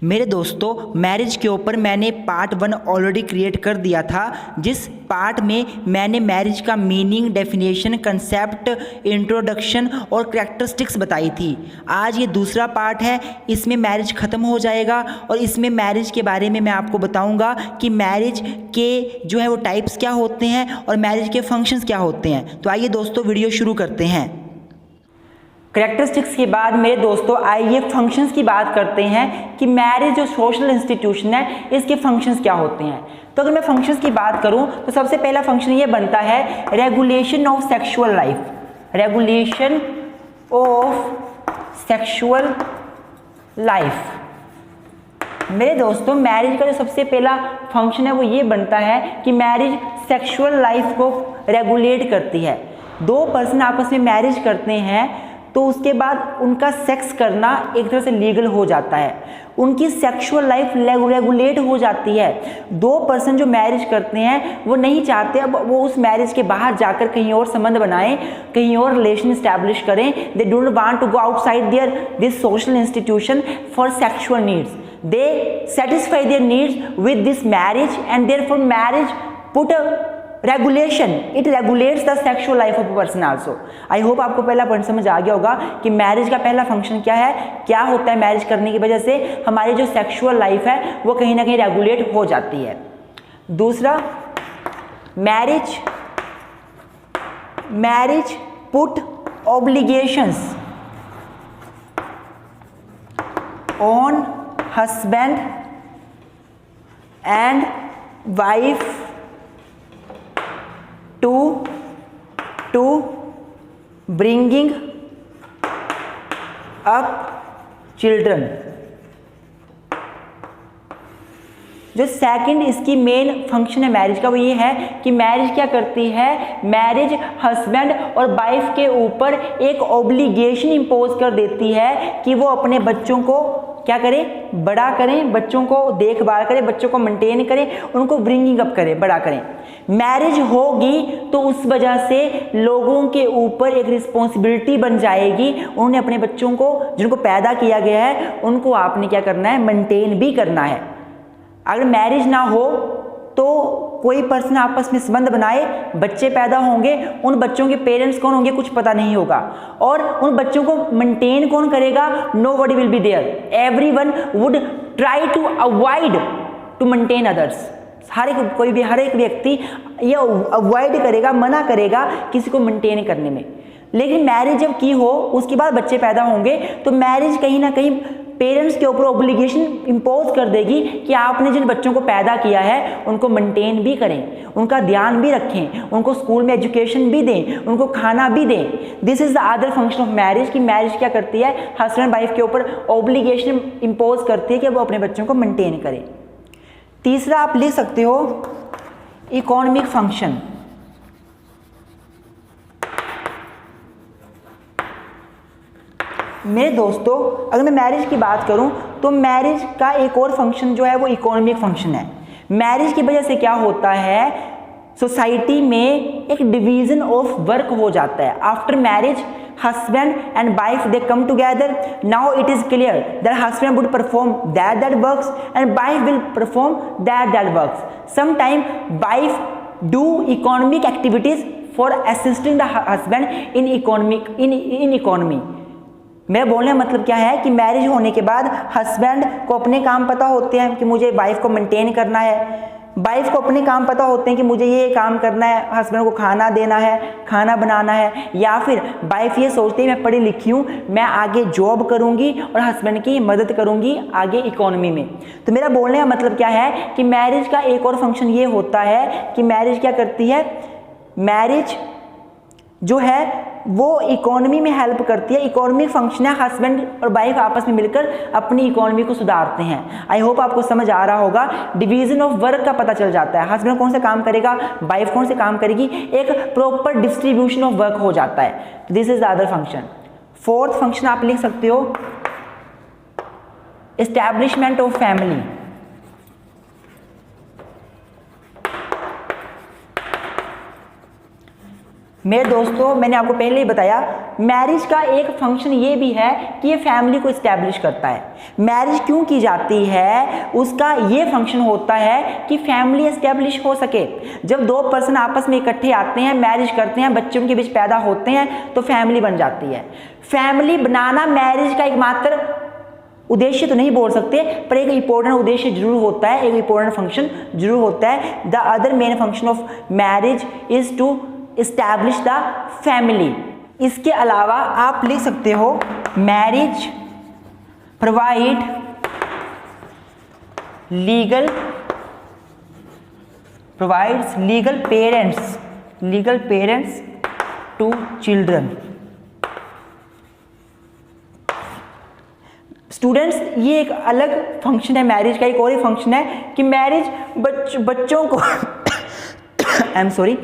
मेरे दोस्तों, मैरिज के ऊपर मैंने पार्ट 1 ऑलरेडी क्रिएट कर दिया था, जिस पार्ट में मैंने मैरिज का मीनिंग, डेफिनेशन, कंसेप्ट, इंट्रोडक्शन और कैरेक्टरिस्टिक्स बताई थी। आज ये दूसरा पार्ट है, इसमें मैरिज ख़त्म हो जाएगा और इसमें मैरिज के बारे में मैं आपको बताऊंगा कि मैरिज के जो है वो टाइप्स क्या होते हैं और मैरिज के फंक्शंस क्या होते हैं। तो आइए दोस्तों, वीडियो शुरू करते हैं। कैरेक्टरिस्टिक्स के बाद मेरे दोस्तों आइए फंक्शंस की बात करते हैं कि मैरिज जो सोशल इंस्टीट्यूशन है इसके फंक्शंस क्या होते हैं। तो अगर मैं फंक्शंस की बात करूं तो सबसे पहला फंक्शन ये बनता है regulation of sexual life. Regulation of sexual life. मेरे दोस्तों, मैरिज का जो सबसे पहला फंक्शन है वो ये बनता है कि मैरिज सेक्सुअल लाइफ को रेगुलेट करती है। दो पर्सन आपस में मैरिज करते हैं तो उसके बाद उनका सेक्स करना एक तरह से लीगल हो जाता है, उनकी सेक्सुअल लाइफ रेगुलेट हो जाती है। दो पर्सन जो मैरिज करते हैं वो नहीं चाहते अब वो उस मैरिज के बाहर जाकर कहीं और संबंध बनाएं, कहीं और रिलेशन इस्टेब्लिश करें। They don't want to go outside this social institution for sexual needs. They satisfy their needs with this marriage and therefore marriage put regulation, it regulates the sexual life of a person also. I hope आपको पहला point समझ आ गया होगा कि marriage का पहला function क्या है, क्या होता है। मैरिज करने की वजह से हमारी जो सेक्सुअल लाइफ है वो कहीं ना कहीं रेगुलेट हो जाती है। दूसरा, marriage put obligations on husband and wife to bringing up children। जो सेकंड इसकी मेन फंक्शन है मैरिज का वो ये है कि मैरिज क्या करती है, मैरिज हस्बैंड और वाइफ के ऊपर एक ऑब्लिगेशन इंपोज कर देती है कि वो अपने बच्चों को क्या करें, बड़ा करें, बच्चों को देखभाल करें, बच्चों को मेंटेन करें, उनको ब्रिंगिंग अप करें, बड़ा करें। मैरिज होगी तो उस वजह से लोगों के ऊपर एक रिस्पॉन्सिबिलिटी बन जाएगी। उन्होंने अपने बच्चों को जिनको पैदा किया गया है उनको आपने क्या करना है, मेंटेन भी करना है। अगर मैरिज ना हो तो कोई पर्सन आपस में संबंध बनाए, बच्चे पैदा होंगे, उन बच्चों के पेरेंट्स कौन होंगे कुछ पता नहीं होगा, और उन बच्चों को मेंटेन कौन करेगा, nobody will be there. Everyone would try to avoid to maintain others. हर एक व्यक्ति ये अवॉइड करेगा, मना करेगा किसी को मेंटेन करने में। लेकिन मैरिज जब की हो उसके बाद बच्चे पैदा होंगे तो मैरिज कहीं ना कहीं पेरेंट्स के ऊपर ऑब्लिगेशन इंपोज कर देगी कि आपने जिन बच्चों को पैदा किया है उनको मेंटेन भी करें, उनका ध्यान भी रखें, उनको स्कूल में एजुकेशन भी दें, उनको खाना भी दें। This is the other function of marriage कि मैरिज क्या करती है, हस्बैंड वाइफ के ऊपर ऑब्लिगेशन इंपोज करती है कि वो अपने बच्चों को मेंटेन करें। तीसरा आप लिख सकते हो इकोनॉमिक फंक्शन। मेरे दोस्तों, अगर मैं मैरिज की बात करूं तो मैरिज का एक और फंक्शन जो है वो इकोनॉमिक फंक्शन है। मैरिज की वजह से क्या होता है, सोसाइटी में एक डिवीजन ऑफ वर्क हो जाता है। After marriage husband and wife they come together, now it is clear that husband would perform that works and wife will perform that works. Sometime wife do economic activities for assisting the husband in economy। मेरा बोलने का मतलब क्या है कि marriage होने के बाद हस्बैंड को अपने काम पता होते हैं कि मुझे वाइफ को मेंटेन करना है, वाइफ को अपने काम पता होते हैं कि मुझे ये काम करना है, हस्बैंड को खाना देना है, खाना बनाना है, या फिर वाइफ ये सोचती है मैं पढ़ी लिखी हूँ, मैं आगे जॉब करूँगी और हस्बैंड की मदद करूँगी आगे इकोनॉमी में। तो मेरा बोलने का मतलब क्या है कि मैरिज का एक और फंक्शन ये होता है कि मैरिज क्या करती है, मैरिज जो है वो इकोनॉमी में हेल्प करती है। इकोनॉमिक फंक्शन है, हस्बैंड और वाइफ आपस में मिलकर अपनी इकोनॉमी को सुधारते हैं। आई होप आपको समझ आ रहा होगा। डिवीजन ऑफ वर्क का पता चल जाता है, हस्बैंड कौन से काम करेगा, वाइफ कौन से काम करेगी, एक प्रॉपर डिस्ट्रीब्यूशन ऑफ वर्क हो जाता है। This is the other function. Fourth function आप लिख सकते हो एस्टैब्लिशमेंट ऑफ फैमिली। मेरे दोस्तों, मैंने आपको पहले ही बताया मैरिज का एक फंक्शन ये भी है कि ये फैमिली को इस्टेब्लिश करता है। मैरिज क्यों की जाती है, उसका ये फंक्शन होता है कि फैमिली इस्टेब्लिश हो सके। जब दो पर्सन आपस में इकट्ठे आते हैं, मैरिज करते हैं, बच्चे उनके बीच पैदा होते हैं, तो फैमिली बन जाती है। फैमिली बनाना मैरिज का एकमात्र उद्देश्य तो नहीं बोल सकते, पर एक इंपॉर्टेंट उद्देश्य जरूर होता है, एक इंपॉर्टेंट फंक्शन जरूर होता है। The other main function of marriage is to establish the family. इसके अलावा आप लिख सकते हो marriage provide provides legal parents to children. Students, ये एक अलग फंक्शन है मैरिज का। एक और ही फंक्शन है कि मैरिज बच्चों को आई एम सॉरी,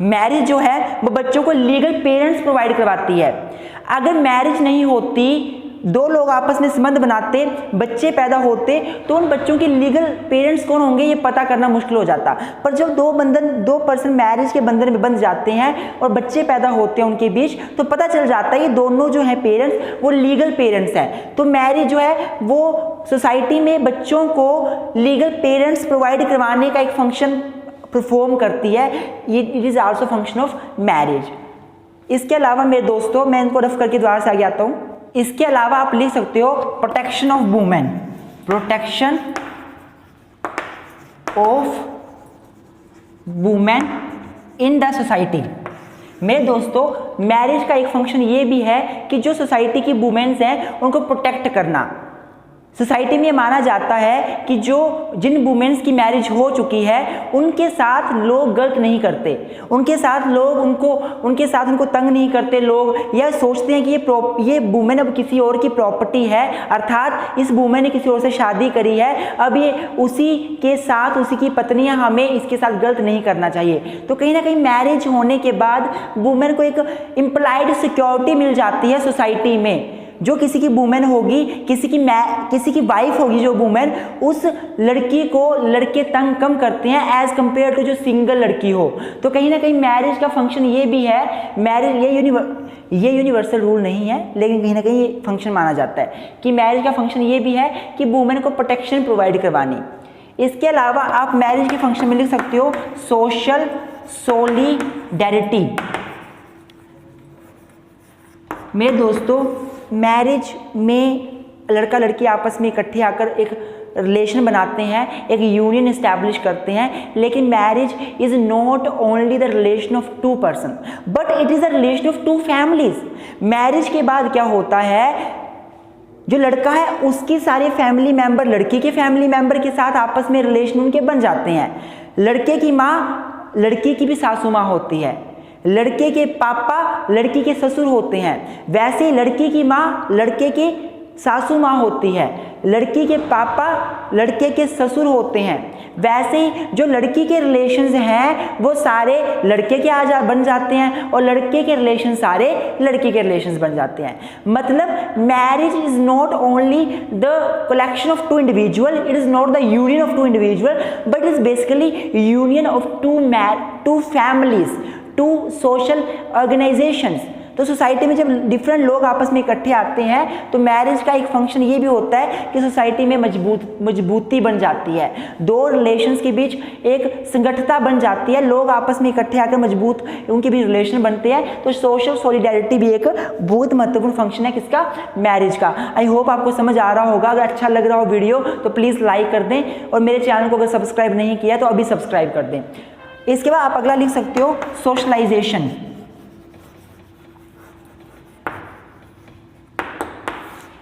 मैरिज जो है वो बच्चों को लीगल पेरेंट्स प्रोवाइड करवाती है। अगर मैरिज नहीं होती, दो लोग आपस में संबंध बनाते, बच्चे पैदा होते, तो उन बच्चों के लीगल पेरेंट्स कौन होंगे ये पता करना मुश्किल हो जाता। पर जब दो पर्सन मैरिज के बंधन में बंध जाते हैं और बच्चे पैदा होते हैं उनके बीच, तो पता चल जाता है ये दोनों जो हैं पेरेंट्स वो लीगल पेरेंट्स हैं। तो मैरिज जो है वो सोसाइटी में बच्चों को लीगल पेरेंट्स प्रोवाइड करवाने का एक फंक्शन परफॉर्म करती है। It is also function of marriage. इसके अलावा मेरे दोस्तों, मैं इनको रफ करके दोबारा से आगे आता हूँ। इसके अलावा आप लिख सकते हो protection of women, protection of women in the society. मेरे दोस्तों, मैरिज का एक फंक्शन ये भी है कि जो सोसाइटी की वुमेन्स हैं उनको प्रोटेक्ट करना। सोसाइटी में माना जाता है कि जिन वुमेन्स की मैरिज हो चुकी है उनके साथ लोग गलत नहीं करते, उनके साथ उनको तंग नहीं करते लोग, या सोचते हैं कि ये वुमेन अब किसी और की प्रॉपर्टी है, अर्थात इस वुमेन ने किसी और से शादी करी है, अब ये उसी के साथ उसी की पत्नी है, हमें इसके साथ गलत नहीं करना चाहिए। तो कहीं ना कहीं मैरिज होने के बाद वुमेन को एक इम्प्लाइड सिक्योरिटी मिल जाती है सोसाइटी में। जो किसी की वुमेन होगी, किसी की वाइफ होगी जो वुमेन, उस लड़की को लड़के तंग कम करते हैं एज कंपेयर टू जो सिंगल लड़की हो। तो कहीं ना कहीं मैरिज का फंक्शन ये भी है। मैरिज ये यूनिवर्सल रूल नहीं है, लेकिन कहीं ना कहीं ये फंक्शन माना जाता है कि मैरिज का फंक्शन ये भी है कि वुमेन को प्रोटेक्शन प्रोवाइड करवानी। इसके अलावा आप मैरिज के फंक्शन में लिख सकते हो सोशल सोलिडेरिटी। मेरे दोस्तों, मैरिज में लड़का लड़की आपस में इकट्ठे आकर एक रिलेशन बनाते हैं, एक यूनियन इस्टेब्लिश करते हैं। लेकिन marriage is not only the relation of two person, but it is the relation of two families. Marriage के बाद क्या होता है, जो लड़का है उसकी सारे फैमिली मेंबर लड़की के फैमिली मेंबर के साथ आपस में रिलेशन उनके बन जाते हैं। लड़के की माँ लड़की की भी सासू माँ होती है, लड़के के पापा लड़की के ससुर होते हैं, वैसे ही लड़की की माँ लड़के की सासू माँ होती है, लड़की के पापा लड़के के ससुर होते हैं। वैसे ही जो लड़की के रिलेशंस हैं वो सारे लड़के के बन जाते हैं और लड़के के रिलेशन सारे लड़की के रिलेशंस बन जाते हैं। मतलब marriage is not only the collection of two individual, it is not the union of two individual, but is basically union of two families, two social organisations. तो सोसाइटी में जब डिफरेंट लोग आपस में इकट्ठे आते हैं तो मैरिज का एक फंक्शन ये भी होता है कि सोसाइटी में मजबूती बन जाती है, दो रिलेशंस के बीच एक संगठता बन जाती है, लोग आपस में इकट्ठे आकर मजबूत उनके भी रिलेशन बनते हैं। तो सोशल सॉलिडेरिटी भी एक बहुत महत्वपूर्ण फंक्शन है किसका, मैरिज का। आई होप आपको समझ आ रहा होगा। अगर अच्छा लग रहा हो वीडियो तो प्लीज़ लाइक कर दें और मेरे चैनल को अगर सब्सक्राइब नहीं किया तो अभी सब्सक्राइब कर दें। इसके बाद आप अगला लिख सकते हो सोशलाइजेशन।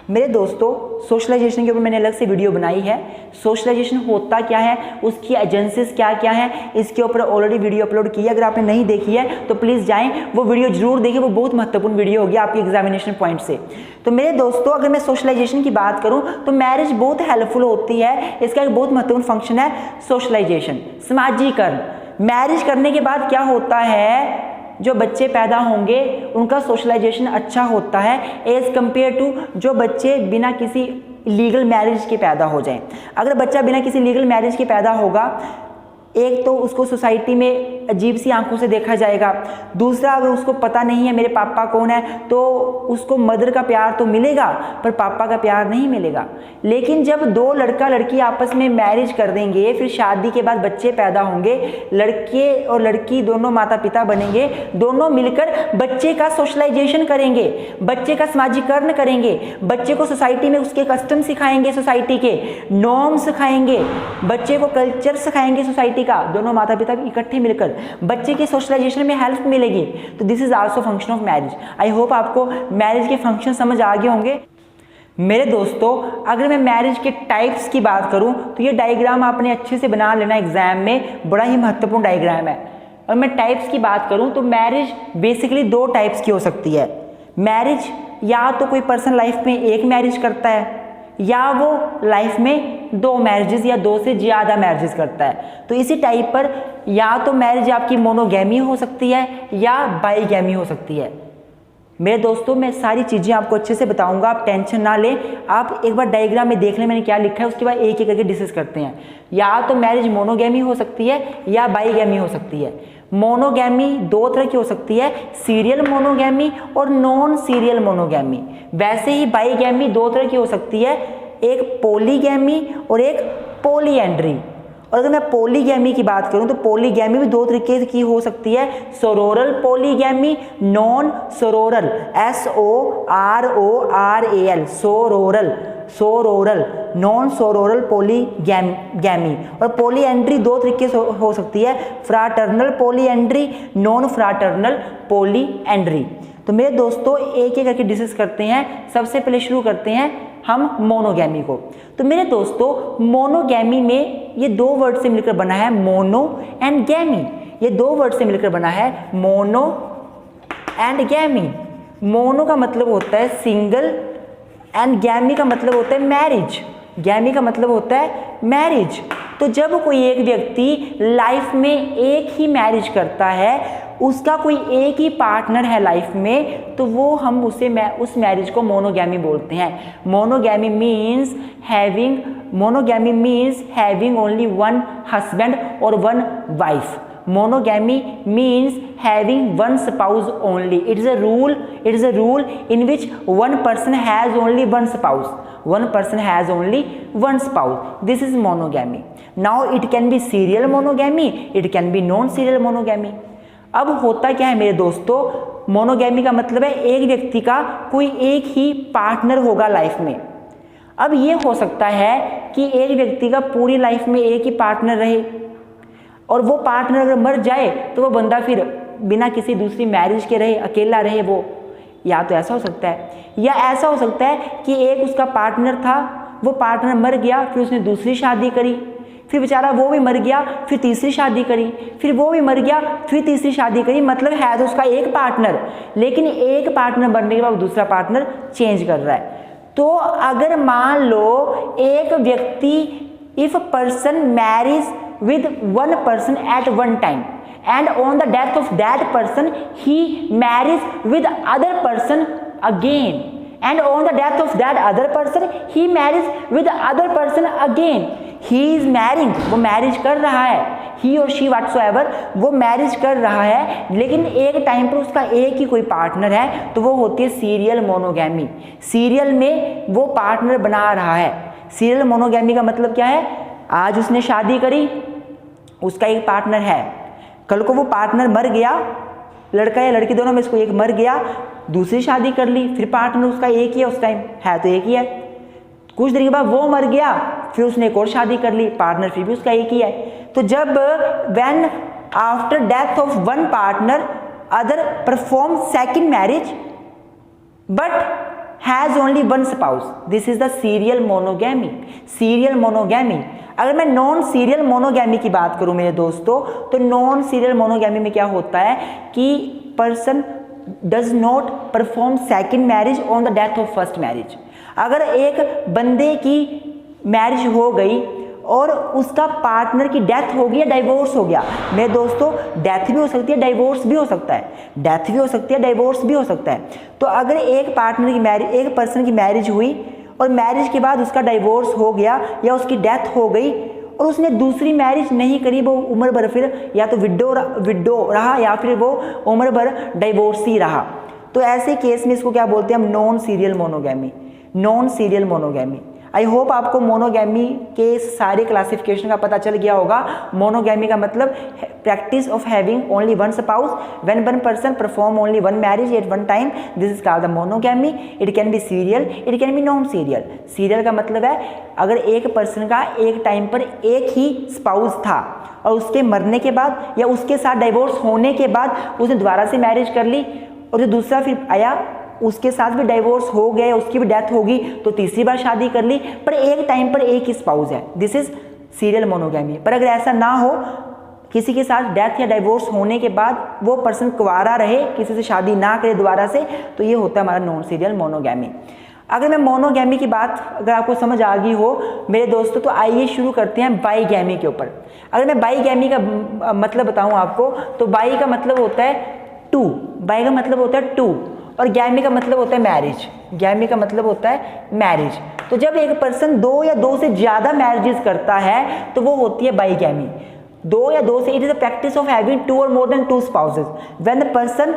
मेरे दोस्तों, सोशलाइजेशन के ऊपर मैंने अलग से वीडियो बनाई है। सोशलाइजेशन होता क्या है, उसकी एजेंसीज क्या क्या हैं, इसके ऊपर ऑलरेडी वीडियो अपलोड की है। अगर आपने नहीं देखी है तो प्लीज़ जाएं, वो वीडियो जरूर देखें, वो बहुत महत्वपूर्ण वीडियो होगी आपके एग्जामिनेशन पॉइंट से। तो मेरे दोस्तों, अगर मैं सोशलाइजेशन की बात करूं तो मैरिज बहुत हेल्पफुल होती है। इसका एक बहुत महत्वपूर्ण फंक्शन है सोशलाइजेशन, समाजीकरण। मैरिज करने के बाद क्या होता है, जो बच्चे पैदा होंगे उनका सोशलाइजेशन अच्छा होता है एज़ कम्पेयर टू जो बच्चे बिना किसी लीगल मैरिज के पैदा हो जाएं। अगर बच्चा बिना किसी लीगल मैरिज के पैदा होगा एक तो उसको सोसाइटी में अजीब सी आंखों से देखा जाएगा, दूसरा अगर उसको पता नहीं है मेरे पापा कौन है तो उसको मदर का प्यार तो मिलेगा पर पापा का प्यार नहीं मिलेगा। लेकिन जब दो लड़का लड़की आपस में मैरिज कर देंगे, फिर शादी के बाद बच्चे पैदा होंगे, लड़के और लड़की दोनों माता पिता बनेंगे, दोनों मिलकर बच्चे का सोशलाइजेशन करेंगे, बच्चे का समाजीकरण करेंगे, बच्चे को सोसाइटी में उसके कस्टम सिखाएंगे, सोसाइटी के नॉर्म सिखाएंगे, बच्चे को कल्चर सिखाएंगे सोसाइटी का, दोनों माता पिता इकट्ठे मिलकर बच्चे के सोशलाइजेशन में हेल्प मिलेगी। तो this is also function of marriage. I hope आपको मैरिज के फंक्शन समझ आ गए होंगे। मेरे दोस्तों, अगर मैं मैरिज के टाइप्स की बात करूं तो ये डायग्राम आपने अच्छे से बना लेना, एग्जाम में बड़ा ही महत्वपूर्ण डायग्राम है। और मैं टाइप्स की बात करूं तो मैरिज बेसिकली दो टाइप्स की हो सकती है। मैरिज या तो कोई पर्सन लाइफ में एक मैरिज करता है या वो लाइफ में दो मैरिजेस या दो से ज़्यादा मैरिजेस करता है। तो इसी टाइप पर या तो मैरिज आपकी मोनोगैमी हो सकती है या बाईगैमी हो सकती है। मेरे दोस्तों, मैं सारी चीज़ें आपको अच्छे से बताऊंगा, आप टेंशन ना लें। आप एक बार डायग्राम में देख लें मैंने क्या लिखा है, उसके बाद एक एक करके डिस्कस करते हैं। या तो मैरिज मोनोगैमी हो सकती है या बाईगैमी हो सकती है। मोनोगैमी दो तरह की हो सकती है, सीरियल मोनोगैमी और नॉन सीरियल मोनोगैमी। वैसे ही बाईगैमी दो तरह की हो सकती है, एक पॉलीगैमी और एक पॉलीएंड्री। और अगर मैं पॉलीगैमी की बात करूं तो पॉलीगैमी भी दो तरीके की हो सकती है, sororal polygamy, non sororal, SORORAL, sororal, sororal, non sororal polygamy. और पॉलीएंड्री दो तरीके से हो सकती है, fraternal polyandry, non fraternal polyandry. तो मेरे दोस्तों, एक एक करके डिस्कस करते हैं। सबसे पहले शुरू करते हैं हम मोनोगैमी को। तो मेरे दोस्तों, मोनोगैमी में ये दो वर्ड से मिलकर बना है, मोनो एंड गैमी। ये दो वर्ड से मिलकर बना है, मोनो एंड गैमी। मोनो का मतलब होता है सिंगल एंड गैमी का मतलब होता है मैरिज। गैमी का मतलब होता है मैरिज। तो जब कोई एक व्यक्ति लाइफ में एक ही मैरिज करता है, उसका कोई एक ही पार्टनर है लाइफ में, तो वो हम उस मैरिज को मोनोगैमी बोलते हैं। Monogamy means having only one husband और one wife. Monogamy means having one spouse only. It is a rule in which one person has only one spouse. One person has only one spouse. This is monogamy. Now it can be serial monogamy, it can be non-serial monogamy. अब होता क्या है मेरे दोस्तों, monogamy का मतलब है एक व्यक्ति का कोई एक ही पार्टनर होगा लाइफ में। अब ये हो सकता है कि एक व्यक्ति का पूरी लाइफ में एक ही पार्टनर रहे और वो पार्टनर अगर मर जाए तो वो बंदा फिर बिना किसी दूसरी मैरिज के रहे, अकेला रहे वो। या तो ऐसा हो सकता है, या ऐसा हो सकता है कि एक उसका पार्टनर था, वो पार्टनर मर गया, फिर उसने दूसरी शादी करी, फिर बेचारा वो भी मर गया, फिर तीसरी शादी करी, फिर वो भी मर गया, फिर तीसरी शादी करी। मतलब है तो उसका एक पार्टनर, लेकिन एक पार्टनर बनने के बाद दूसरा पार्टनर चेंज कर रहा है। तो अगर मान लो एक व्यक्ति, if person marriage with one person at one time and on the death of that person he marries with other person again, and on the death of that other person he marries with other person again. he is marrying, वो marriage कर रहा है, he or she whatsoever, वो marriage कर रहा है, लेकिन एक टाइम पर उसका एक ही कोई पार्टनर है, तो वो होती है सीरियल मोनोगैमी। सीरियल में वो पार्टनर बना रहा है। सीरियल मोनोगैमी का मतलब क्या है, आज उसने शादी करी, उसका एक पार्टनर है, कल को वो पार्टनर मर गया, लड़का या लड़की दोनों में से कोई एक मर गया, दूसरी शादी कर ली, फिर पार्टनर उसका एक ही है, उस टाइम है तो एक ही है। कुछ देर के बाद वो मर गया, फिर उसने एक और शादी कर ली, पार्टनर फिर भी उसका एक ही है। तो जब when after death of one partner other perform second marriage but has only one spouse, this is the serial monogamy. Serial monogamy. अगर मैं नॉन सीरियल मोनोगैमी की बात करूं मेरे दोस्तों, तो नॉन सीरियल मोनोगैमी में क्या होता है कि person does not perform second marriage on the death of first marriage. अगर एक बंदे की मैरिज हो गई और उसका पार्टनर की डेथ हो गई या डाइवोर्स हो गया, मेरे दोस्तों डेथ भी हो सकती है, डाइवोर्स भी हो सकता है, डेथ भी हो सकती है, डाइवोर्स भी हो सकता है। तो अगर एक पार्टनर की मैरिज, एक पर्सन की मैरिज हुई और मैरिज के बाद उसका डाइवोर्स हो गया या उसकी डेथ हो गई और उसने दूसरी मैरिज नहीं करी, वो उम्र भर फिर या तो विडो रहा या फिर वो उम्र भर डाइवोर्सी रहा, तो ऐसे केस में इसको क्या बोलते हैं हम, non serial monogamy, non serial monogamy. आई होप आपको मोनोगैमी के सारे क्लासिफिकेशन का पता चल गया होगा। मोनोगैमी का मतलब practice of having only one spouse when one person perform only one marriage at one time, this is called the monogamy. It can be serial, it can be non serial. Serial का मतलब है अगर एक person का एक time पर एक ही spouse था और उसके मरने के बाद या उसके साथ डाइवोर्स होने के बाद उसने दोबारा से मैरिज कर ली और जो दूसरा फिर आया उसके साथ भी डाइवोर्स हो गया, उसकी भी डेथ होगी तो तीसरी बार शादी कर ली, पर एक टाइम पर एक ही स्पाउस है, दिस इज सीरियल मोनोगैमी। पर अगर ऐसा ना हो, किसी के साथ डेथ या डाइवोर्स होने के बाद वो पर्सन कुंवारा रहे, किसी से शादी ना करे दोबारा से, तो ये होता है हमारा नॉन सीरियल मोनोगैमी। अगर मैं मोनोगैमी की बात अगर आपको समझ आ गई हो मेरे दोस्तों, तो आइए शुरू करते हैं बाईगैमी के ऊपर। अगर मैं बाईगैमी का मतलब बताऊं आपको, तो बाई का मतलब होता है टू, बाई का मतलब होता है टू, और गैमी का मतलब होता है मैरिज, गैमी का मतलब होता है मैरिज। तो जब एक पर्सन दो या दो से ज्यादा मैरिजेस करता है तो वो होती है बाईगैमी। दो या दो से, it is the practice of having two or more than two spouses. When the person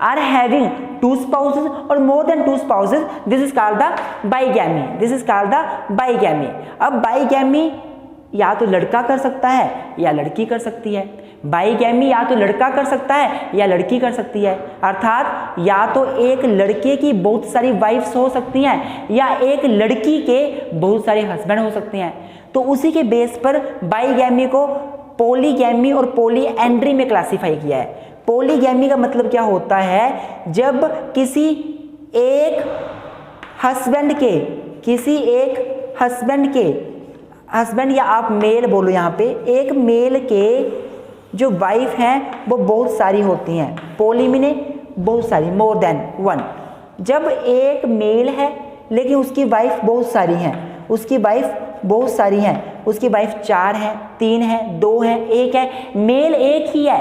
are having two spouses or more than two spouses, this is called the bigamy, this is called the bigamy. अब bigamy या तो लड़का कर सकता है या लड़की कर सकती है। बाईगैमी या तो लड़का कर सकता है या लड़की कर सकती है, अर्थात या तो एक लड़के की बहुत सारी वाइफ्स हो सकती हैं या एक लड़की के बहुत सारे हस्बैंड हो सकते हैं। तो उसी के बेस पर बाईगैमी को पॉलीगैमी और पॉलीएंड्री में क्लासिफाई किया है। पॉलीगैमी का मतलब क्या होता है, जब किसी एक हस्बैंड के हस्बैंड या आप मेल बोलो यहाँ पे, एक मेल के जो वाइफ हैं वो बहुत सारी होती हैं, पॉली मीने बहुत सारी, मोर देन वन। जब एक मेल है लेकिन उसकी वाइफ बहुत सारी हैं, उसकी वाइफ बहुत सारी हैं, उसकी वाइफ 4 हैं, 3 हैं, 2 हैं, 1 है, मेल एक ही है।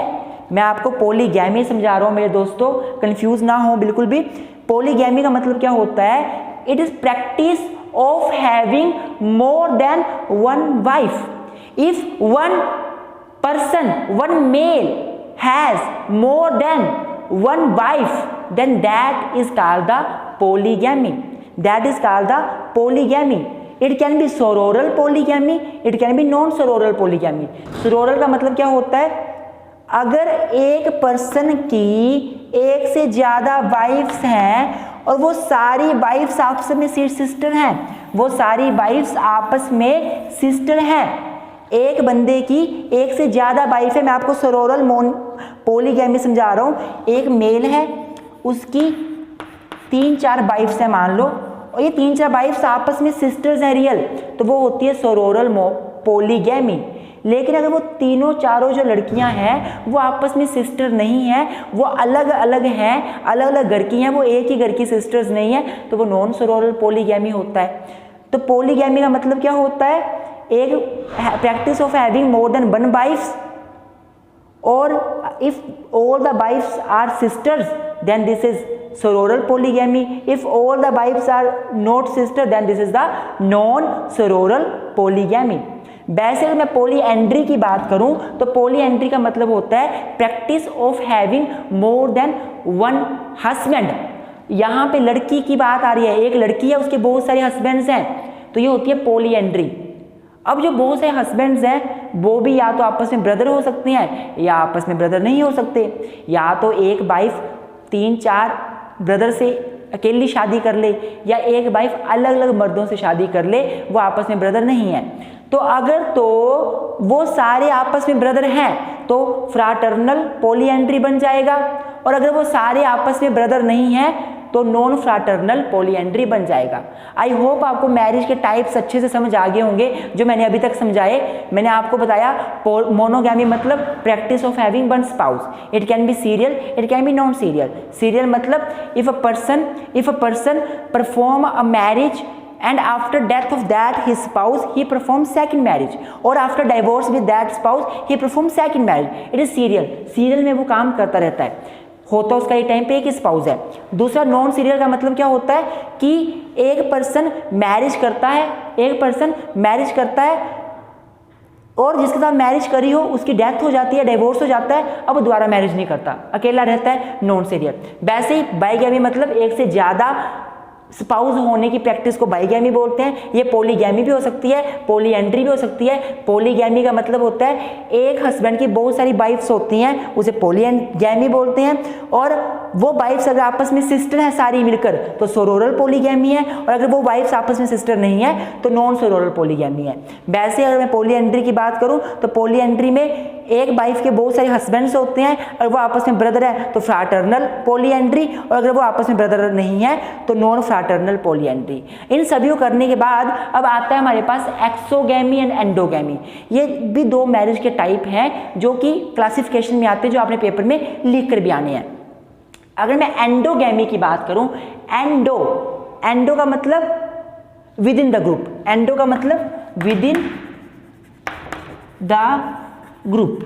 मैं आपको पॉलीगैमी समझा रहा हूँ मेरे दोस्तों, कंफ्यूज ना हो बिल्कुल भी। पॉलीगैमी का मतलब क्या होता है, it is practice of having more than one wife. If one person, one male has more than one wife, then that is called the polygamy. That is called the polygamy. It can be sororal polygamy, it can be non-sororal polygamy. Sororal का मतलब क्या होता है, अगर एक person की एक से ज्यादा वाइफ्स हैं और वो सारी वाइफ्स आपस में सिस्टर हैं, वो सारी वाइफ्स आपस में सिस्टर हैं, एक बंदे की एक से ज्यादा वाइफ है। मैं आपको सरोरल पॉलीगैमी समझा रहा हूँ। एक मेल है, उसकी 3-4 वाइफ्स हैं मान लो, और ये 3-4 वाइफ्स आपस में सिस्टर्स हैं रियल, तो वो होती है सरोरल पॉलीगैमी। लेकिन अगर वो तीनों चारों जो लड़कियां हैं वो आपस में सिस्टर नहीं हैं, वो अलग अलग हैं, अलग अलग घर की हैं, वो एक ही घर की सिस्टर्स नहीं है, तो वो नॉन सरोरल पॉलीगैमी होता है। तो पॉलीगैमी का मतलब क्या होता है, एक practice of having more than one wifes, और if all the wifes are sisters then this is sororal polygamy, if all the wifes are not sister then this is the non sororal polygamy. वैसे अगर मैं polyandry की बात करूं तो polyandry का मतलब होता है practice of having more than one husband. यहाँ पे लड़की की बात आ रही है, एक लड़की है उसके बहुत सारे हस्बैंड्स हैं, तो ये होती है पॉलीएंड्री। अब जो बहुत सारे हस्बैंड्स हैं वो भी या तो आपस में ब्रदर हो सकते हैं या आपस में ब्रदर नहीं हो सकते, या तो एक वाइफ 3-4 ब्रदर से अकेली शादी कर ले या एक वाइफ अलग अलग मर्दों से शादी कर ले, वो आपस में ब्रदर नहीं है। तो अगर तो वो सारे आपस में ब्रदर हैं तो फ्राटर्नल पॉलीएंड्री बन जाएगा, और अगर वो सारे आपस में ब्रदर नहीं हैं तो नॉन फ्राटर्नल पॉलीएंड्री बन जाएगा। आई होप आपको मैरिज के टाइप्स अच्छे से समझ आ गए होंगे जो मैंने अभी तक समझाए। मैंने आपको बताया मोनोगैमी मतलब practice of having one spouse, it can be serial, it can be non serial. Serial मतलब if a person perform a marriage and after death of that his spouse he performs second marriage, or after divorce with that spouse he performs second marriage, it is serial। Serial में वो काम करता रहता है, होता उसका एक time पे एक स्पाउस है। दूसरा नॉन सीरियल का मतलब क्या होता है कि एक पर्सन मैरिज करता है और जिसके साथ मैरिज करी हो उसकी डेथ हो जाती है, डिवोर्स हो जाता है, अब दोबारा मैरिज नहीं करता, अकेला रहता है, नॉन सीरियल। वैसे ही बाइगैमी मतलब एक से ज़्यादा स्पाउस होने की प्रैक्टिस को बाइगैमी बोलते हैं। ये पॉलीगैमी भी हो सकती है, पॉलीएंड्री भी हो सकती है। पॉलीगैमी का मतलब होता है एक हस्बैंड की बहुत सारी वाइफ्स होती हैं, उसे पॉलीगैमी बोलते हैं। और वो वाइफ्स अगर आपस में सिस्टर हैं सारी मिलकर तो सोरोरल पॉलीगैमी है, और अगर वो वाइफ्स आपस में सिस्टर नहीं है तो नॉन सोरोरल पॉलीगैमी है। वैसे अगर मैं पॉलीएंड्री की बात करूं तो पॉलीएंड्री में एक वाइफ के बहुत सारे हस्बैंड्स होते हैं और वो आपस में ब्रदर है तो फ्रैटर्नल पॉलीएंड्री, और अगर वो आपस में ब्रदर नहीं है तो नॉन फ्रैटर्नल पॉलीएंड्री। इन सभी को करने के बाद अब आता है हमारे पास एक्सोगैमी एंड एंडोगैमी। ये भी दो मैरिज के टाइप हैं जो कि क्लासिफिकेशन में आते हैं, जो आपने पेपर में लिख कर भी आने हैं। अगर मैं एंडोगैमी की बात करूं, एंडो का मतलब with in the group, endo का मतलब विद इन द ग्रुप,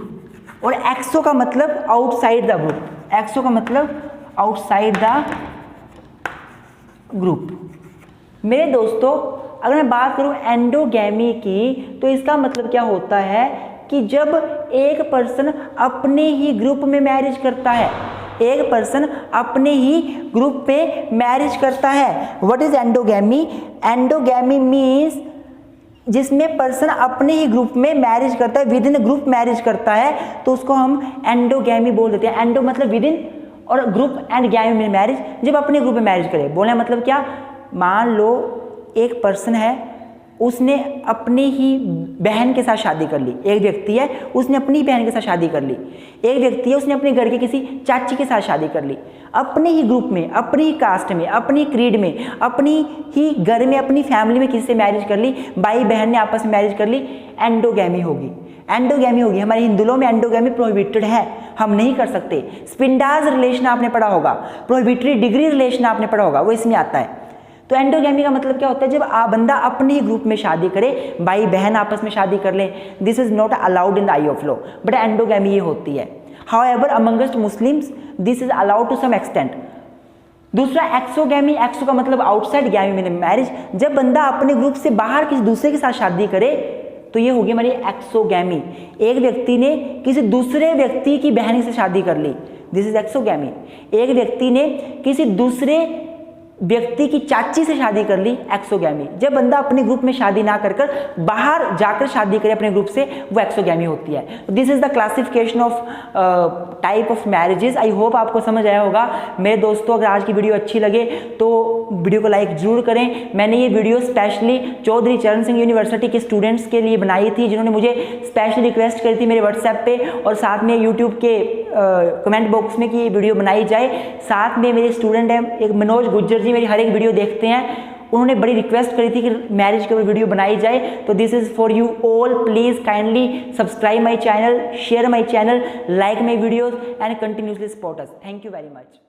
और एक्सो का मतलब आउटसाइड द ग्रुप, एक्सो का मतलब आउटसाइड द ग्रुप। मेरे दोस्तों अगर मैं बात करूं एंडोगैमी की तो इसका मतलब क्या होता है कि जब एक पर्सन अपने ही ग्रुप में मैरिज करता है, एक पर्सन अपने ही ग्रुप में मैरिज करता है। What is endogamy? Endogamy means जिसमें पर्सन अपने ही ग्रुप में मैरिज करता है, विद इन ग्रुप मैरिज करता है, तो उसको हम एंडोगैमी बोल देते हैं। एंडो मतलब विद इन और ग्रुप, एंड गैमी में मैरिज, जब अपने ग्रुप में मैरिज करे। बोलने का मतलब क्या, मान लो एक पर्सन है उसने अपनी ही बहन के साथ शादी कर ली, एक व्यक्ति है उसने अपनी बहन के साथ शादी कर ली, एक व्यक्ति है उसने अपने घर के किसी चाची के साथ शादी कर ली, अपने ही ग्रुप में, अपनी ही कास्ट में, अपनी क्रीड में, अपनी ही घर में, अपनी फैमिली में किसी से मैरिज कर ली, भाई बहन ने आपस में मैरिज कर ली, एंडोगैमी होगी। एंडोगैमी होगी। हमारे हिंदुओं में एंडोगैमी प्रोहिबिटेड है, हम नहीं कर सकते। स्पिंडाज रिलेशन आपने पढ़ा होगा, प्रोहिबिटरी डिग्री रिलेशन आपने पढ़ा होगा, वो इसमें आता है। तो एंडोगैमी का मतलब क्या होता है, जब बंदा अपने ही ग्रुप में शादी करे, भाई बहन आपस में शादी कर ले, this is not allowed in the eye of law, but endogamy ये होती है। However amongst Muslims this is allowed to some extent. दूसरा एक्सोगैमी, एक्सो का मतलब आउटसाइड, गैमी में मैरिज, जब बंदा अपने ग्रुप से बाहर किसी दूसरे के साथ शादी करे तो ये होगी हमारी एक्सोगैमी। एक व्यक्ति ने किसी दूसरे व्यक्ति की बहन से शादी कर ली, दिस इज एक्सोगैमी। एक व्यक्ति ने किसी दूसरे व्यक्ति की चाची से शादी कर ली, एक्सोगैमी। जब बंदा अपने ग्रुप में शादी ना कर बाहर जाकर शादी करे अपने ग्रुप से, वो एक्सोगैमी होती है। This is the classification of type of marriages. I hope आपको समझ आया होगा। मेरे दोस्तों अगर आज की वीडियो अच्छी लगे तो वीडियो को लाइक जरूर करें। मैंने ये वीडियो स्पेशली चौधरी चरण सिंह यूनिवर्सिटी के स्टूडेंट्स के लिए बनाई थी, जिन्होंने मुझे स्पेशली रिक्वेस्ट करी थी मेरे व्हाट्सएप पे, और साथ में यूट्यूब के कमेंट बॉक्स में कि ये वीडियो बनाई जाए। साथ में मेरे स्टूडेंट हैं एक मनोज गुज्जर जी, मेरी हर एक वीडियो देखते हैं, उन्होंने बड़ी रिक्वेस्ट करी थी कि मैरिज के ऊपर वीडियो बनाई जाए। तो this is for you all, please kindly subscribe my channel, share my channel, like my videos and continuously support us. Thank you very much.